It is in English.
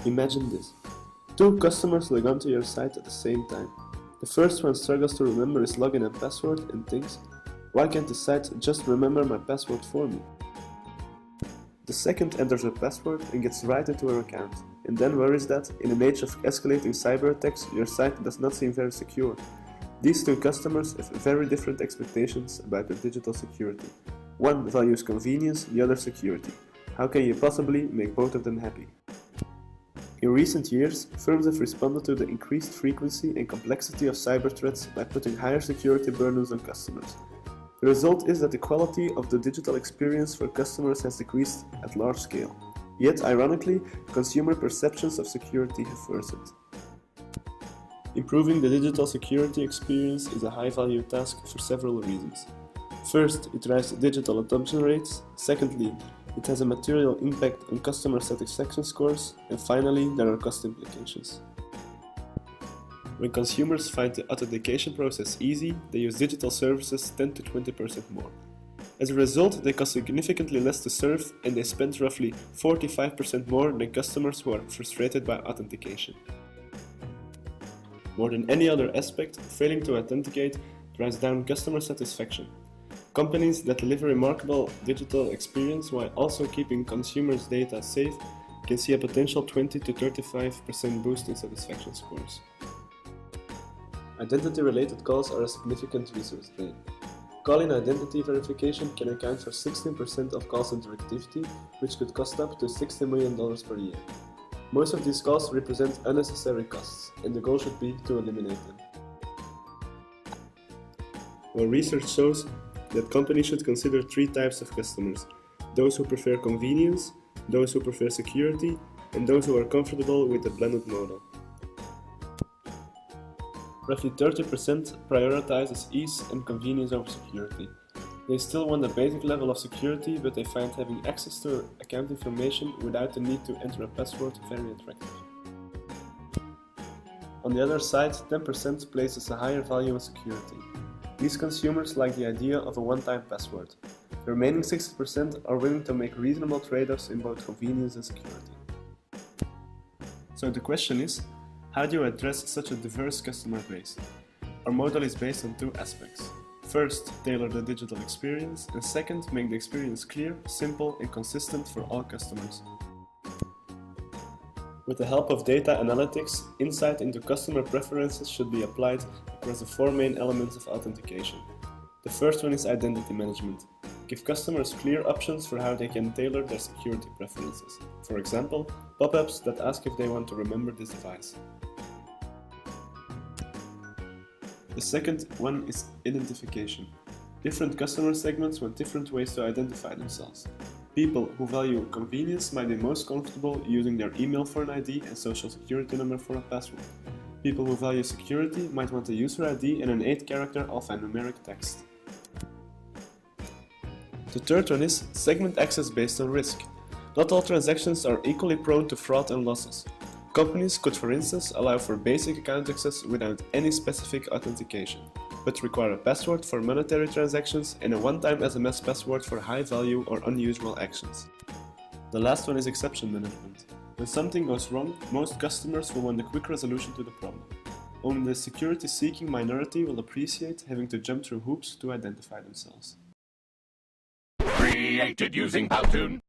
Imagine this. Two customers log onto your site at the same time. The first one struggles to remember his login and password and thinks, why can't the site just remember my password for me? The second enters her password and gets right into her account, and then worries that, in an age of escalating cyber attacks, your site does not seem very secure. These two customers have very different expectations about their digital security. One values convenience, the other security. How can you possibly make both of them happy? In recent years, firms have responded to the increased frequency and complexity of cyber threats by putting higher security burdens on customers. The result is that the quality of the digital experience for customers has decreased at large scale. Yet, ironically, consumer perceptions of security have worsened. Improving the digital security experience is a high-value task for several reasons. First, it drives digital adoption rates. Secondly, it has a material impact on customer satisfaction scores. And finally, there are cost implications. When consumers find the authentication process easy, they use digital services 10 to 20% more. As a result, they cost significantly less to serve, and they spend roughly 45% more than customers who are frustrated by authentication. More than any other aspect, failing to authenticate drives down customer satisfaction. Companies that deliver remarkable digital experience while also keeping consumers' data safe can see a potential 20 to 35% boost in satisfaction scores. Identity-related calls are a significant resource drain. Call-in identity verification can account for 16% of call center activity, which could cost up to $60 million per year. Most of these calls represent unnecessary costs, and the goal should be to eliminate them. Our research shows that companies should consider three types of customers: those who prefer convenience, those who prefer security, and those who are comfortable with the blended model. Roughly 30% prioritizes ease and convenience over security. They still want a basic level of security, but they find having access to account information without the need to enter a password very attractive. On the other side, 10% places a higher value on security. These consumers like the idea of a one-time password. The remaining 60% are willing to make reasonable trade-offs in both convenience and security. So the question is, how do you address such a diverse customer base? Our model is based on two aspects. First, tailor the digital experience, and second, make the experience clear, simple, and consistent for all customers. With the help of data analytics, insight into customer preferences should be applied across the four main elements of authentication. The first one is identity management. Give customers clear options for how they can tailor their security preferences. For example, pop-ups that ask if they want to remember this device. The second one is identification. Different customer segments want different ways to identify themselves. People who value convenience might be most comfortable using their email for an ID and social security number for a password. People who value security might want a user ID and an 8-character alphanumeric text. The third one is segment access based on risk. Not all transactions are equally prone to fraud and losses. Companies could, for instance, allow for basic account access without any specific authentication, but require a password for monetary transactions and a one-time SMS password for high-value or unusual actions. The last one is exception management. When something goes wrong, most customers will want a quick resolution to the problem. Only the security-seeking minority will appreciate having to jump through hoops to identify themselves. Created using Powtoon.